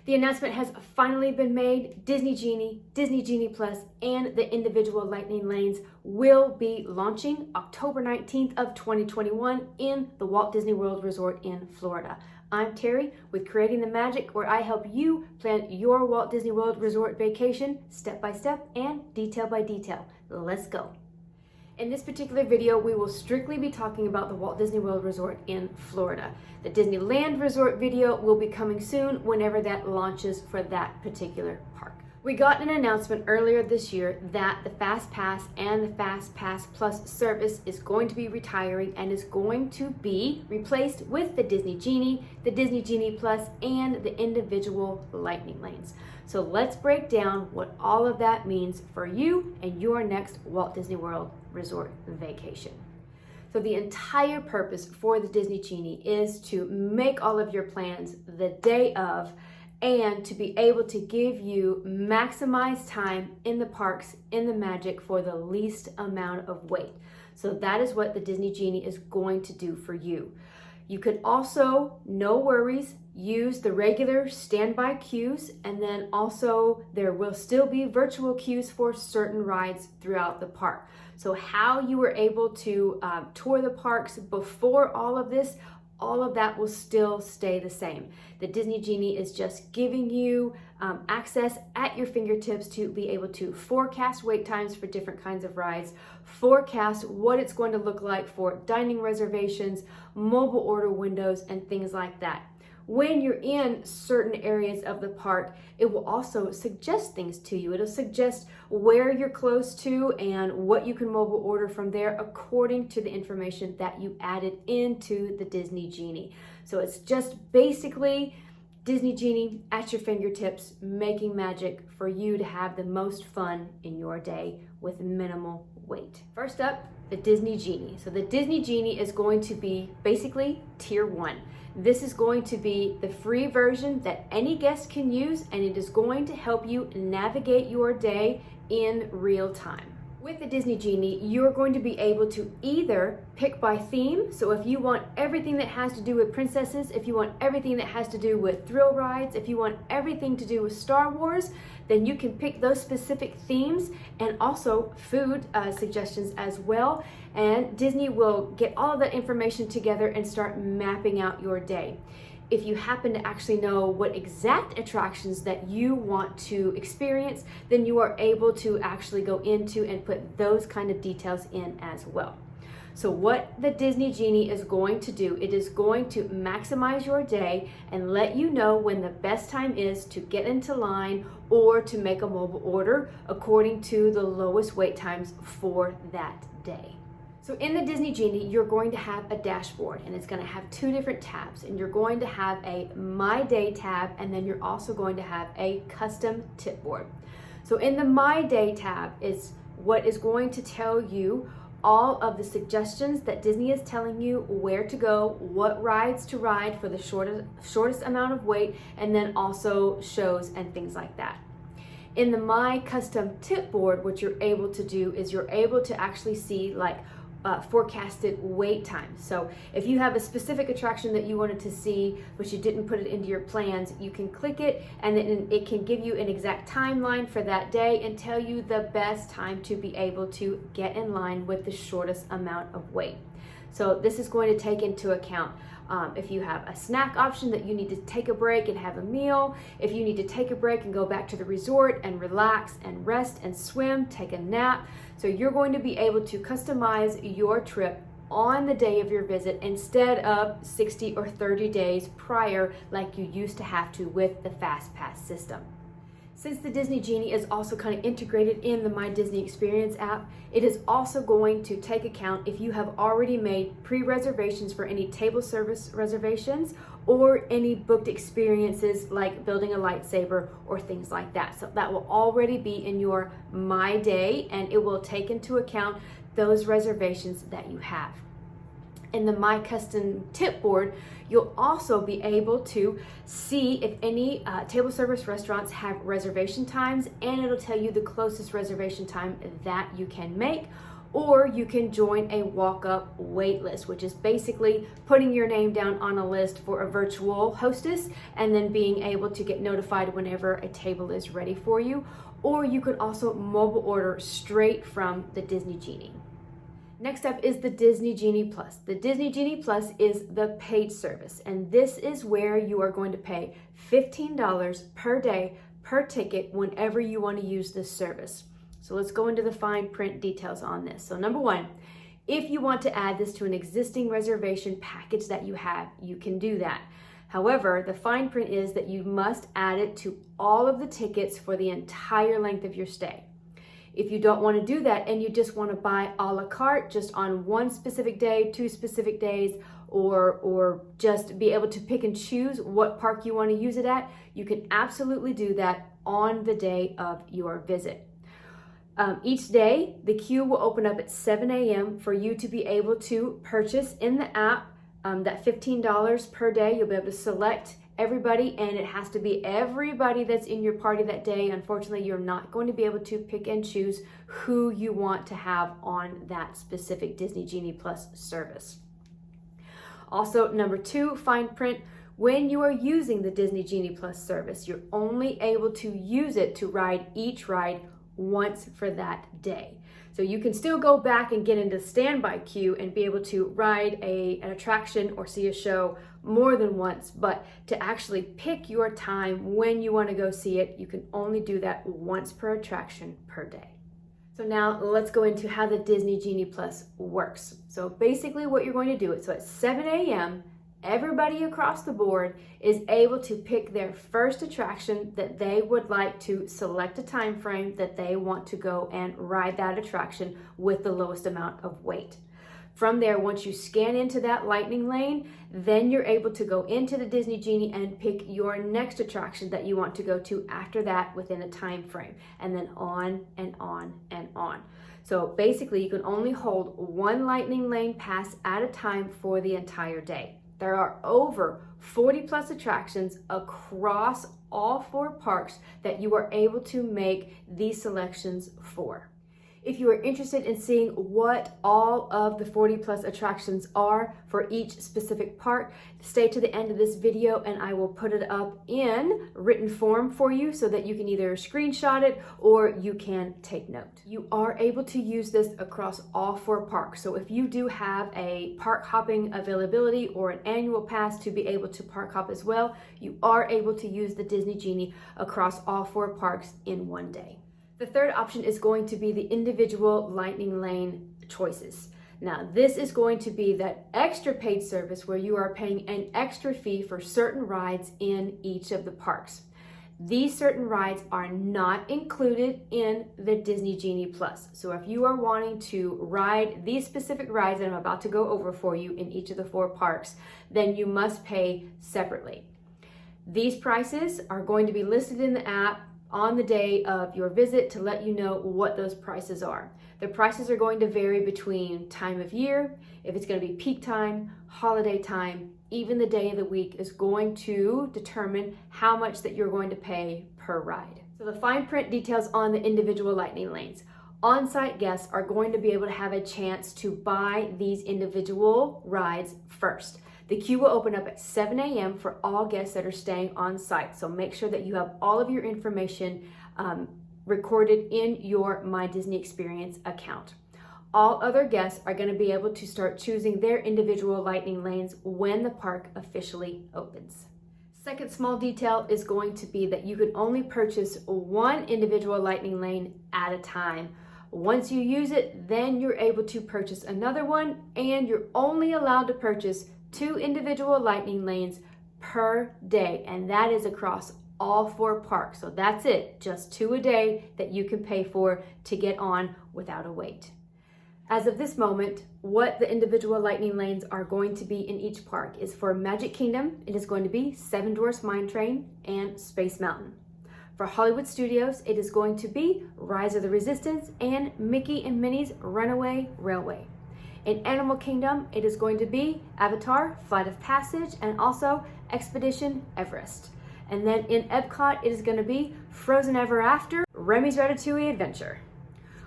The announcement has finally been made. Disney Genie, Disney Genie Plus, and the individual Lightning Lanes will be launching October 19th of 2021 in the Walt Disney World Resort in Florida. I'm Terry with Creating the Magic, where I help you plan your Walt Disney World Resort vacation step by step and detail by detail. Let's go. In this particular video, we will strictly be talking about the Walt Disney World Resort in Florida. The Disneyland Resort video will be coming soon whenever that launches for that particular park. We got an announcement earlier this year that the Fast Pass and the Fast Pass Plus service is going to be retiring and is going to be replaced with the Disney Genie, the Disney Genie Plus, and the individual Lightning Lanes. So let's break down what all of that means for you and your next Walt Disney World Resort vacation. So the entire purpose for the Disney Genie is to make all of your plans the day of and to be able to give you maximized time in the parks, in the magic, for the least amount of wait. So that is what the Disney Genie is going to do for you. You could also, no worries, use the regular standby queues, and then also there will still be virtual queues for certain rides throughout the park. So how you were able to tour the parks before all of this, all of that will still stay the same. The Disney Genie is just giving you access at your fingertips to be able to forecast wait times for different kinds of rides, forecast what it's going to look like for dining reservations, mobile order windows, and things like that. When you're in certain areas of the park, it will also suggest things to you. It'll suggest where you're close to and what you can mobile order from there according to the information that you added into the Disney Genie. So it's just basically Disney Genie at your fingertips, making magic for you to have the most fun in your day with minimal wait. First up, the Disney Genie. So the Disney Genie is going to be basically tier 1. This is going to be the free version that any guest can use, and it is going to help you navigate your day in real time. With the Disney Genie, you're going to be able to either pick by theme. So if you want everything that has to do with princesses, if you want everything that has to do with thrill rides, if you want everything to do with Star Wars, then you can pick those specific themes and also food suggestions as well. And Disney will get all of that information together and start mapping out your day. If you happen to actually know what exact attractions that you want to experience, then you are able to actually go into and put those kind of details in as well. So what the Disney Genie is going to do, it is going to maximize your day and let you know when the best time is to get into line or to make a mobile order according to the lowest wait times for that day. So in the Disney Genie, you're going to have a dashboard, and it's going to have 2 different tabs, and you're going to have a My Day tab, and then you're also going to have a custom tip board. So in the My Day tab is what is going to tell you all of the suggestions that Disney is telling you where to go, what rides to ride for the shortest amount of wait, and then also shows and things like that. In the My Custom Tip board, what you're able to do is you're able to actually see like forecasted wait times. So if you have a specific attraction that you wanted to see, but you didn't put it into your plans, you can click it and then it can give you an exact timeline for that day and tell you the best time to be able to get in line with the shortest amount of wait. So this is going to take into account if you have a snack option that you need to take a break and have a meal, if you need to take a break and go back to the resort and relax and rest and swim, take a nap. So you're going to be able to customize your trip on the day of your visit instead of 60 or 30 days prior like you used to have to with the Fast Pass system. Since the Disney Genie is also kind of integrated in the My Disney Experience app, it is also going to take account if you have already made pre-reservations for any table service reservations or any booked experiences like building a lightsaber or things like that. So that will already be in your My Day, and it will take into account those reservations that you have. In the My Custom Tip board, you'll also be able to see if any table service restaurants have reservation times, and it'll tell you the closest reservation time that you can make, or you can join a walk-up wait list, which is basically putting your name down on a list for a virtual hostess and then being able to get notified whenever a table is ready for you. Or you could also mobile order straight from the Disney Genie. Next up is the Disney Genie Plus. The Disney Genie Plus is the paid service, and this is where you are going to pay $15 per day per ticket whenever you want to use this service. So let's go into the fine print details on this. So number one, if you want to add this to an existing reservation package that you have, you can do that. However, the fine print is that you must add it to all of the tickets for the entire length of your stay. If you don't want to do that and you just want to buy a la carte just on one specific day, 2 specific days, or just be able to pick and choose what park you want to use it at, you can absolutely do that on the day of your visit. Each day, the queue will open up at 7 a.m. for you to be able to purchase in the app that $15 per day. You'll be able to select everybody, and it has to be everybody that's in your party that day. Unfortunately, you're not going to be able to pick and choose who you want to have on that specific Disney Genie Plus service. Also, number 2, fine print, when you are using the Disney Genie Plus service, you're only able to use it to ride each ride once for that day. So you can still go back and get into standby queue and be able to ride an attraction or see a show more than once, but to actually pick your time when you want to go see it, you can only do that once per attraction per day. So now let's go into how the Disney Genie Plus works. So basically what you're going to do is, so at 7 a.m., everybody across the board is able to pick their first attraction that they would like to select a time frame that they want to go and ride that attraction with the lowest amount of wait. From there, once you scan into that lightning lane, then you're able to go into the Disney Genie and pick your next attraction that you want to go to after that within a time frame, and then on and on and on. So basically, you can only hold one lightning lane pass at a time for the entire day. There are over 40 plus attractions across all 4 parks that you are able to make these selections for. If you are interested in seeing what all of the 40 plus attractions are for each specific park, stay to the end of this video and I will put it up in written form for you so that you can either screenshot it or you can take note. You are able to use this across all 4 parks. So if you do have a park hopping availability or an annual pass to be able to park hop as well, you are able to use the Disney Genie across all 4 parks in one day. The third option is going to be the individual lightning lane choices. Now, this is going to be that extra paid service where you are paying an extra fee for certain rides in each of the parks. These certain rides are not included in the Disney Genie Plus. So if you are wanting to ride these specific rides that I'm about to go over for you in each of the 4 parks, then you must pay separately. These prices are going to be listed in the app on the day of your visit to let you know what those prices are. The prices are going to vary between time of year, if it's going to be peak time, holiday time, even the day of the week is going to determine how much that you're going to pay per ride. So the fine print details on the individual lightning lanes. On-site guests are going to be able to have a chance to buy these individual rides first. The queue will open up at 7 a.m. for all guests that are staying on site. So make sure that you have all of your information recorded in your My Disney Experience account. All other guests are going to be able to start choosing their individual lightning lanes when the park officially opens. Second small detail is going to be that you can only purchase one individual lightning lane at a time. Once you use it, then you're able to purchase another one, and you're only allowed to purchase 2 individual lightning lanes per day, and that is across all 4 parks. So that's it, just 2 a day that you can pay for to get on without a wait. As of this moment, what the individual lightning lanes are going to be in each park is for Magic Kingdom, it is going to be Seven Dwarfs Mine Train and Space Mountain. For Hollywood Studios, it is going to be Rise of the Resistance and Mickey and Minnie's Runaway Railway. In Animal Kingdom, it is going to be Avatar, Flight of Passage, and also Expedition Everest. And then in Epcot, it is going to be Frozen Ever After, Remy's Ratatouille Adventure.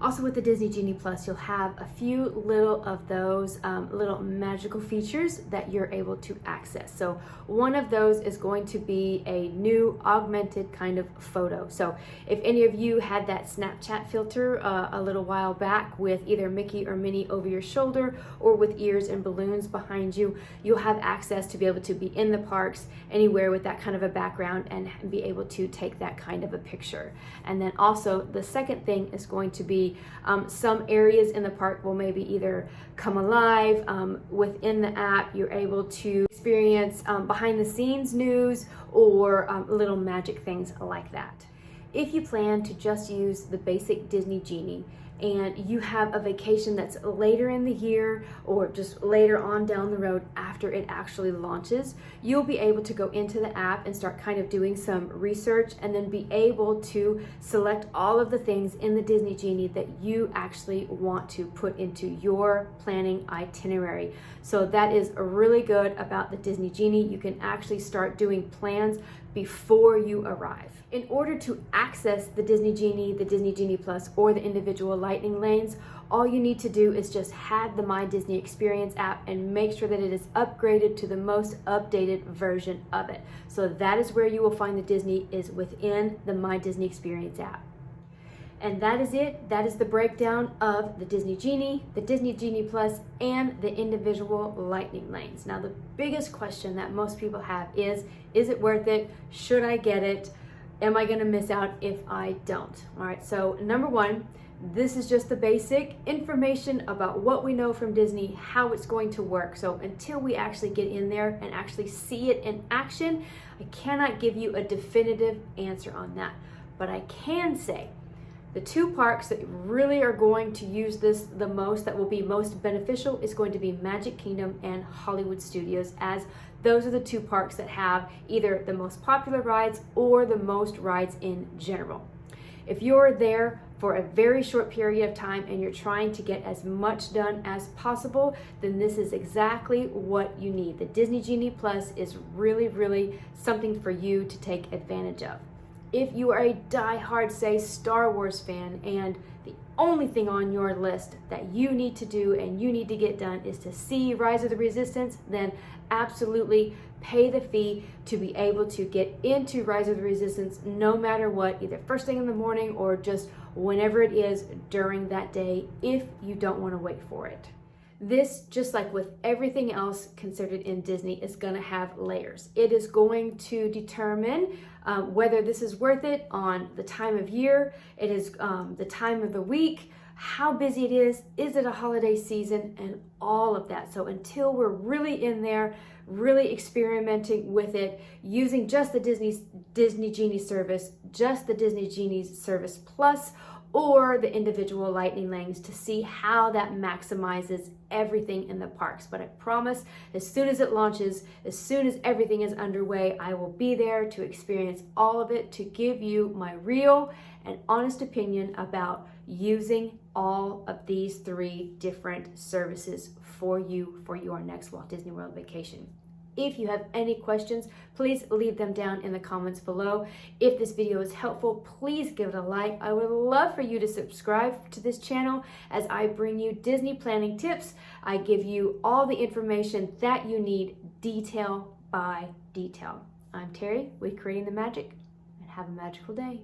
Also with the Disney Genie Plus, you'll have a few little of those little magical features that you're able to access. So one of those is going to be a new augmented kind of photo. So if any of you had that Snapchat filter a little while back with either Mickey or Minnie over your shoulder or with ears and balloons behind you, you'll have access to be able to be in the parks anywhere with that kind of a background and be able to take that kind of a picture. And then also the second thing is going to be some areas in the park will maybe either come alive within the app. You're able to experience behind the scenes news or little magic things like that. If you plan to just use the basic Disney Genie and you have a vacation that's later in the year or just later on down the road after it actually launches, you'll be able to go into the app and start kind of doing some research and then be able to select all of the things in the Disney Genie that you actually want to put into your planning itinerary. So that is really good about the Disney Genie. You can actually start doing plans before you arrive. In order to access the Disney Genie Plus, or the individual lightning lanes, all you need to do is just have the My Disney Experience app and make sure that it is upgraded to the most updated version of it. So that is where you will find the Disney, is within the My Disney Experience app. And that is it. That is the breakdown of the Disney Genie, the Disney Genie Plus, and the individual lightning lanes. Now, the biggest question that most people have is it worth it? Should I get it? Am I going to miss out if I don't? All right, so number one, this is just the basic information about what we know from Disney, how it's going to work. So until we actually get in there and actually see it in action, I cannot give you a definitive answer on that. But I can say the two parks that really are going to use this the most, that will be most beneficial, is going to be Magic Kingdom and Hollywood Studios, as those are the two parks that have either the most popular rides or the most rides in general. If you're there for a very short period of time and you're trying to get as much done as possible, then this is exactly what you need. The Disney Genie Plus is really, really something for you to take advantage of. If you are a die-hard, say, Star Wars fan, and the only thing on your list that you need to do and you need to get done is to see Rise of the Resistance, then absolutely pay the fee to be able to get into Rise of the Resistance no matter what, either first thing in the morning or just whenever it is during that day, if you don't want to wait for it. This, just like with everything else considered in Disney, is going to have layers. It is going to determine whether this is worth it on the time of year, it is the time of the week, how busy it is it a holiday season, and all of that. So until we're really in there, really experimenting with it, using just the Disney Genie service, just the Disney Genie service Plus, or the individual lightning lanes, to see how that maximizes everything in the parks. But I promise, as soon as it launches, as soon as everything is underway, I will be there to experience all of it, to give you my real and honest opinion about using all of these three different services for you for your next Walt Disney World vacation. If you have any questions, please leave them down in the comments below. If this video is helpful, please give it a like. I would love for you to subscribe to this channel as I bring you Disney planning tips. I give you all the information that you need, detail by detail. I'm Terry with Creating the Magic, and have a magical day.